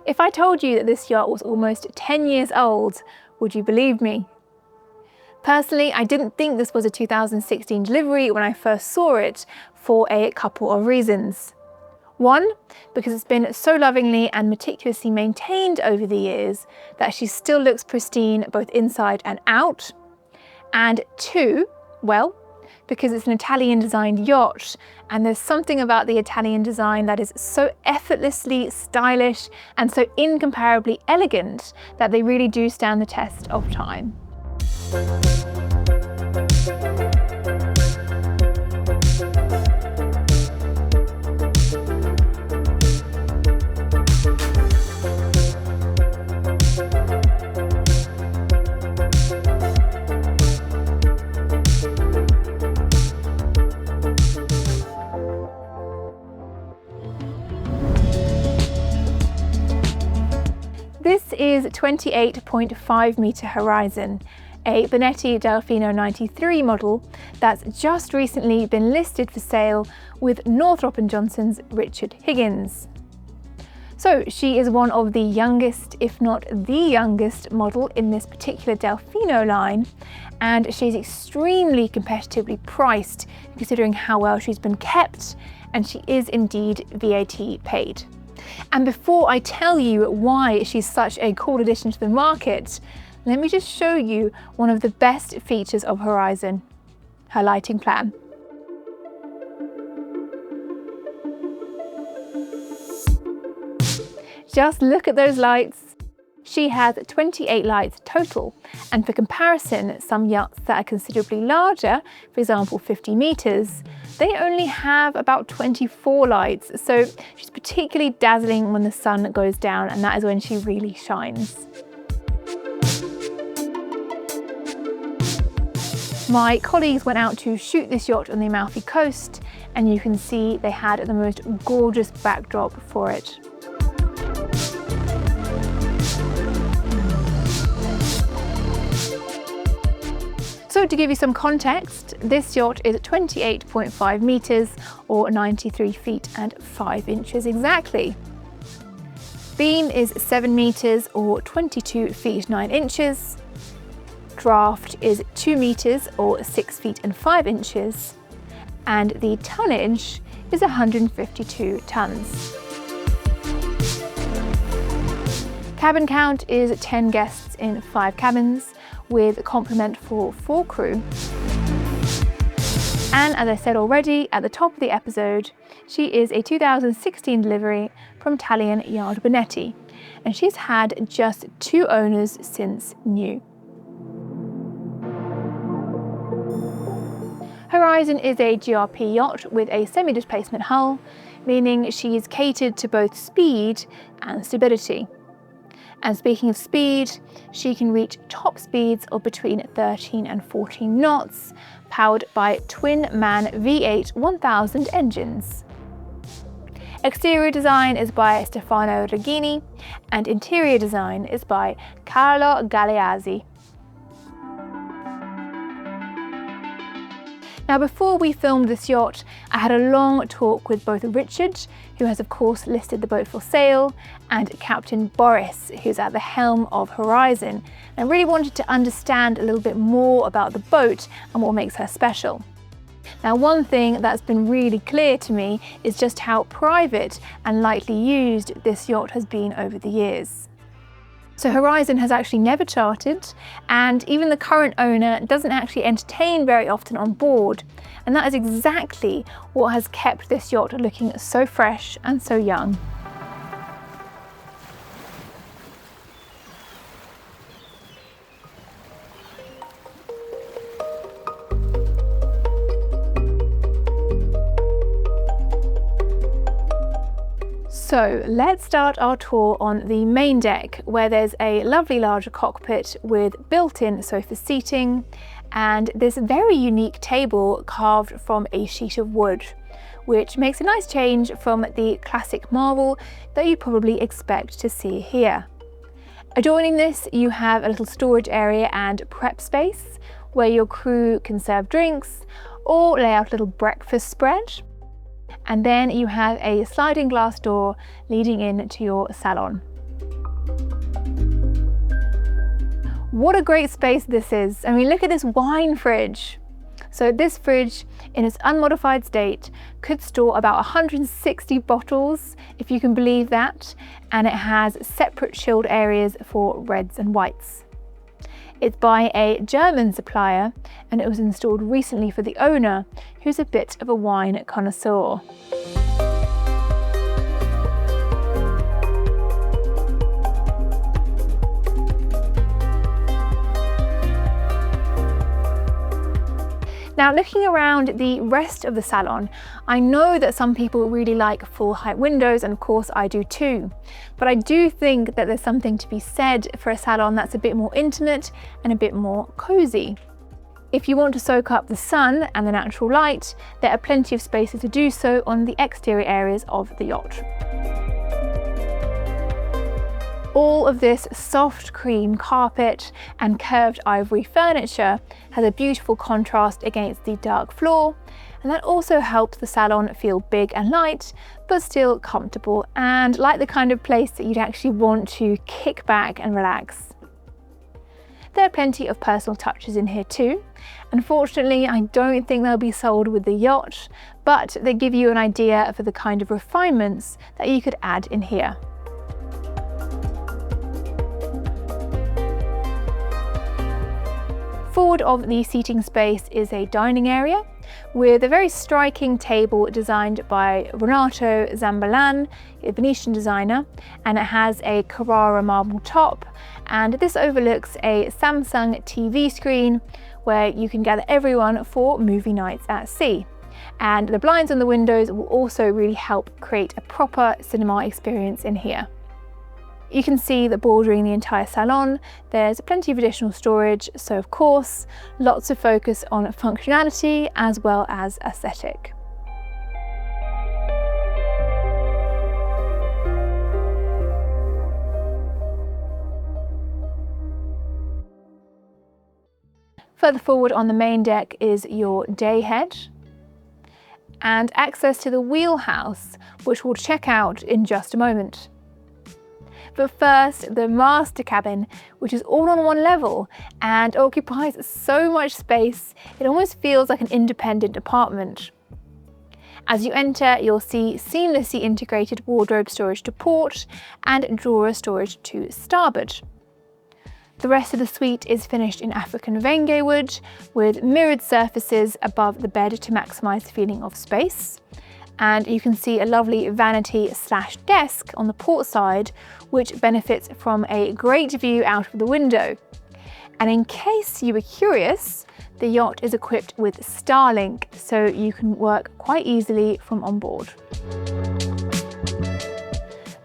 If I told you that this yacht was almost 10 years old, would you believe me? Personally, I didn't think this was a 2016 delivery when I first saw it for a couple of reasons. One, because it's been so lovingly and meticulously maintained over the years that she still looks pristine both inside and out. And two, well, because it's an Italian designed yacht, and there's something about the Italian design that is so effortlessly stylish and so incomparably elegant that they really do stand the test of time. This is 28.5 metre Horizon, a Benetti DELFINO 93 model that's just recently been listed for sale with Northrop & Johnson's Richard.Higgins. So she is one of the youngest, if not the youngest model in this particular Delfino line, and she's extremely competitively priced considering how well she's been kept, and she is indeed VAT paid. And before I tell you why she's such a cool addition to the market, let me just show you one of the best features of Horizon, her lighting plan. Just look at those lights. She has 28 lights total, and for comparison, some yachts that are considerably larger, for example 50 meters, they only have about 24 lights, so she's particularly dazzling when the sun goes down, and that is when she really shines. My colleagues went out to shoot this yacht on the Amalfi Coast, and you can see they had the most gorgeous backdrop for it. So to give you some context, this yacht is 28.5 metres or 93 feet and 5 inches exactly. Beam is 7 metres or 22 feet 9 inches. Draft is 2 metres or 6 feet and 5 inches. And the tonnage is 152 tonnes. Cabin count is 10 guests in 5 cabins, with a complement for 4 crew. And as I said already at the top of the episode, she is a 2016 delivery from Italian yard Benetti, and she's had just 2 owners since new. Horizon is a GRP yacht with a semi-displacement hull, meaning she's catered to both speed and stability. And speaking of speed, she can reach top speeds of between 13 and 14 knots, powered by twin-man V8 1000 engines. Exterior design is by Stefano Regini, and interior design is by Carlo Galeazzi. Now, before we filmed this yacht, I had a long talk with both Richard, who has of course listed the boat for sale, and Captain Boris, who's at the helm of Horizon, and really wanted to understand a little bit more about the boat and what makes her special. Now, one thing that's been really clear to me is just how private and lightly used this yacht has been over the years. So Horizon has actually never chartered, and even the current owner doesn't actually entertain very often on board, and that is exactly what has kept this yacht looking so fresh and so young. So let's start our tour on the main deck, where there's a lovely larger cockpit with built-in sofa seating and this very unique table carved from a sheet of wood, which makes a nice change from the classic marble that you probably expect to see here. Adjoining this, you have a little storage area and prep space where your crew can serve drinks or lay out a little breakfast spread. And then you have a sliding glass door leading into your salon. What a great space this is. I mean, look at this wine fridge. So this fridge, in its unmodified state, could store about 160 bottles, if you can believe that, and it has separate chilled areas for reds and whites. It's by a German supplier, and it was installed recently for the owner, who's a bit of a wine connoisseur. Now, looking around the rest of the salon, I know that some people really like full height windows, and of course I do too. But I do think that there's something to be said for a salon that's a bit more intimate and a bit more cozy. If you want to soak up the sun and the natural light, there are plenty of spaces to do so on the exterior areas of the yacht. All of this soft cream carpet and curved ivory furniture has a beautiful contrast against the dark floor, and that also helps the salon feel big and light, but still comfortable and like the kind of place that you'd actually want to kick back and relax. There are plenty of personal touches in here too. Unfortunately, I don't think they'll be sold with the yacht, but they give you an idea for the kind of refinements that you could add in here. Forward of the seating space is a dining area with a very striking table designed by Renato Zambalan, a Venetian designer, and it has a Carrara marble top, and this overlooks a Samsung TV screen where you can gather everyone for movie nights at sea. And the blinds on the windows will also really help create a proper cinema experience in here. You can see that bordering the entire salon, there's plenty of additional storage, so of course, lots of focus on functionality as well as aesthetic. Further forward on the main deck is your day head and access to the wheelhouse, which we'll check out in just a moment. But first, the master cabin, which is all on one level and occupies so much space, it almost feels like an independent apartment. As you enter, you'll see seamlessly integrated wardrobe storage to port and drawer storage to starboard. The rest of the suite is finished in African Venge wood with mirrored surfaces above the bed to maximise the feeling of space. And you can see a lovely vanity/desk on the port side, which benefits from a great view out of the window. And in case you were curious, the yacht is equipped with Starlink, so you can work quite easily from on board.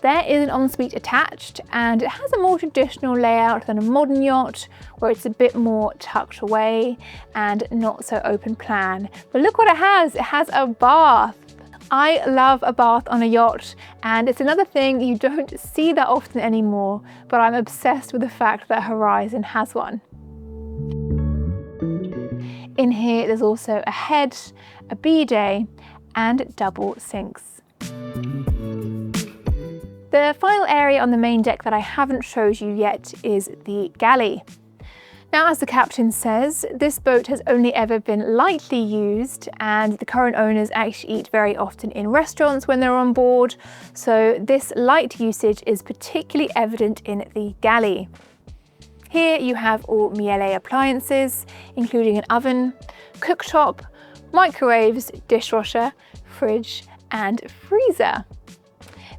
There is an ensuite attached, and it has a more traditional layout than a modern yacht, where it's a bit more tucked away and not so open plan. But look what it has a bath. I love a bath on a yacht, and it's another thing you don't see that often anymore, but I'm obsessed with the fact that Horizon has one. In here there's also a head, a bidet, and double sinks. The final area on the main deck that I haven't showed you yet is the galley. Now, as the captain says, this boat has only ever been lightly used, and the current owners actually eat very often in restaurants when they're on board, so this light usage is particularly evident in the galley. Here you have all Miele appliances, including an oven, cooktop, microwaves, dishwasher, fridge, and freezer.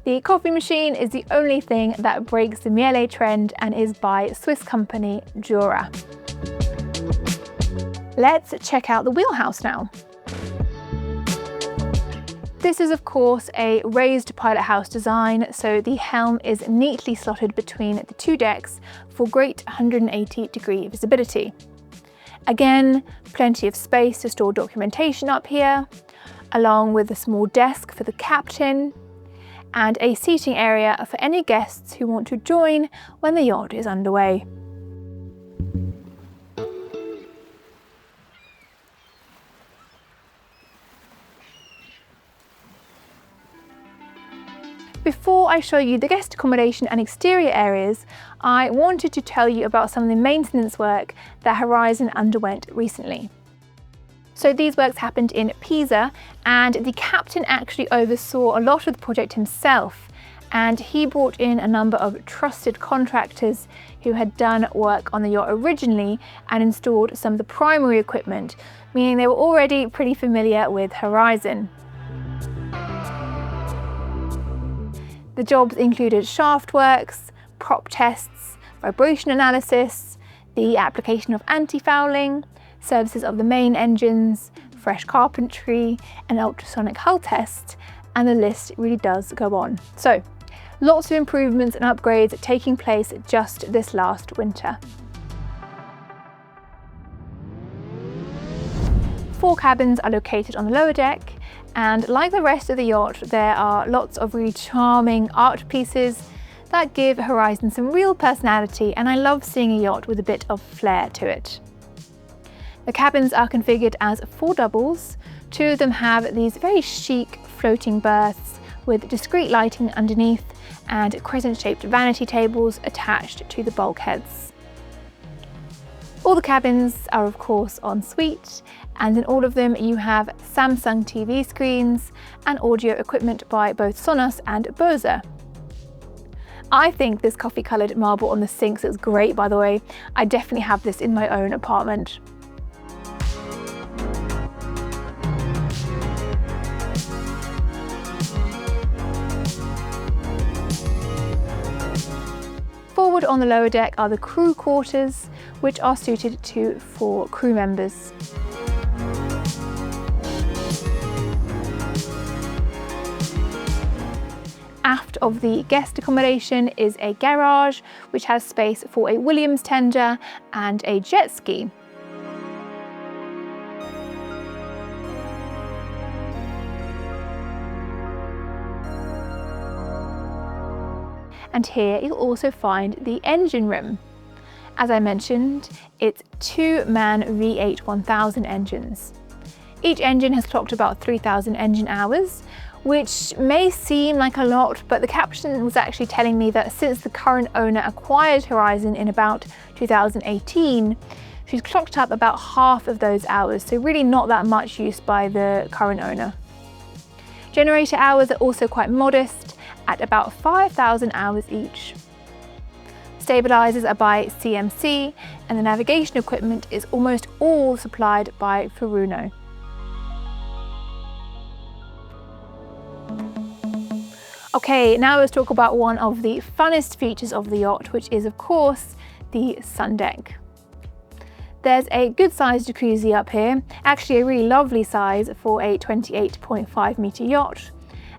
The coffee machine is the only thing that breaks the Miele trend and is by Swiss company Jura. Let's check out the wheelhouse now. This is of course a raised pilot house design, so the helm is neatly slotted between the two decks for great 180-degree visibility. Again, plenty of space to store documentation up here, along with a small desk for the captain, and a seating area for any guests who want to join when the yacht is underway. Before I show you the guest accommodation and exterior areas, I wanted to tell you about some of the maintenance work that Horizon underwent recently. So these works happened in Pisa, and the captain actually oversaw a lot of the project himself, and he brought in a number of trusted contractors who had done work on the yacht originally and installed some of the primary equipment, meaning they were already pretty familiar with Horizon. The jobs included shaft works, prop tests, vibration analysis, the application of anti-fouling, services of the main engines, fresh carpentry, and ultrasonic hull test, and the list really does go on. So, lots of improvements and upgrades taking place just this last winter. 4 cabins are located on the lower deck, and like the rest of the yacht, there are lots of really charming art pieces that give Horizon some real personality, and I love seeing a yacht with a bit of flair to it. The cabins are configured as 4 doubles. 2 of them have these very chic floating berths with discreet lighting underneath and crescent-shaped vanity tables attached to the bulkheads. All the cabins are of course en suite, and in all of them you have Samsung TV screens and audio equipment by both Sonos and Bose. I think this coffee-coloured marble on the sinks is great, by the way. I definitely have this in my own apartment. Forward on the lower deck are the crew quarters, which are suited to 4 crew members. Aft of the guest accommodation is a garage, which has space for a Williams tender and a jet ski. And here you'll also find the engine room. As I mentioned, it's 2-man V8 1000 engines. Each engine has clocked about 3,000 engine hours, which may seem like a lot, but the captain was actually telling me that since the current owner acquired Horizon in about 2018, she's clocked up about half of those hours, so really not that much use by the current owner. Generator hours are also quite modest, at about 5,000 hours each. Stabilizers are by CMC, and the navigation equipment is almost all supplied by Furuno. Okay, now let's talk about one of the funnest features of the yacht, which is of course the Sundeck. There's a good sized jacuzzi up here, actually a really lovely size for a 28.5 metre yacht.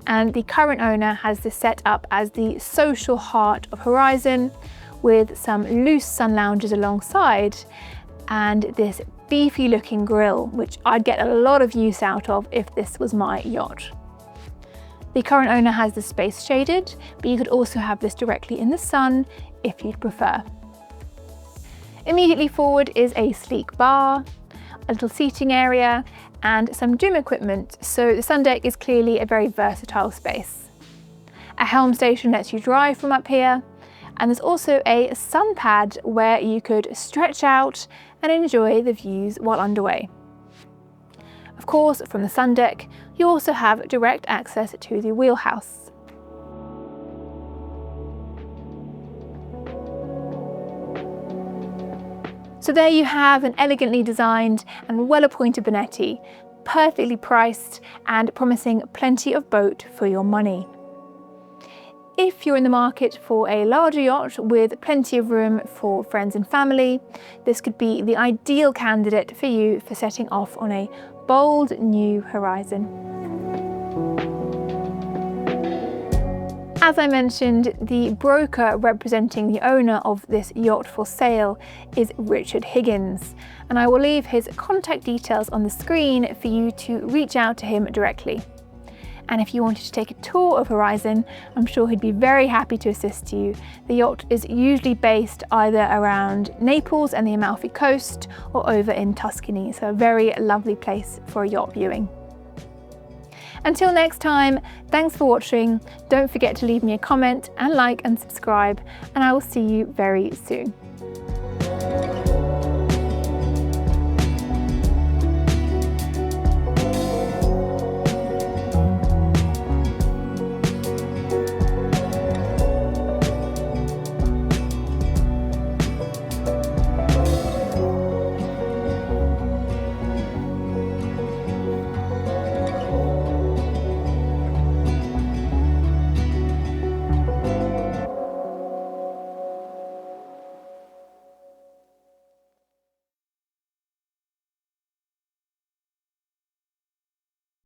And the current owner has this set up as the social heart of Horizon, with some loose sun lounges alongside and this beefy looking grille, which I'd get a lot of use out of if this was my yacht. The current owner has the space shaded, but you could also have this directly in the sun if you'd prefer. Immediately forward is a sleek bar, a little seating area, and some gym equipment, so the Sundeck is clearly a very versatile space. A helm station lets you drive from up here, and there's also a sun pad where you could stretch out and enjoy the views while underway. Of course, from the Sundeck, you also have direct access to the Wheelhouse. So there you have an elegantly designed and well-appointed Benetti, perfectly priced and promising plenty of boat for your money. If you're in the market for a larger yacht with plenty of room for friends and family, this could be the ideal candidate for you for setting off on a bold new Horizon. As I mentioned, the broker representing the owner of this yacht for sale is Richard.Higgins, and I will leave his contact details on the screen for you to reach out to him directly. And if you wanted to take a tour of Horizon, I'm sure he'd be very happy to assist you. The yacht is usually based either around Naples and the Amalfi Coast or over in Tuscany, so a very lovely place for a yacht viewing. Until next time, thanks for watching. Don't forget to leave me a comment and like and subscribe, and I will see you very soon.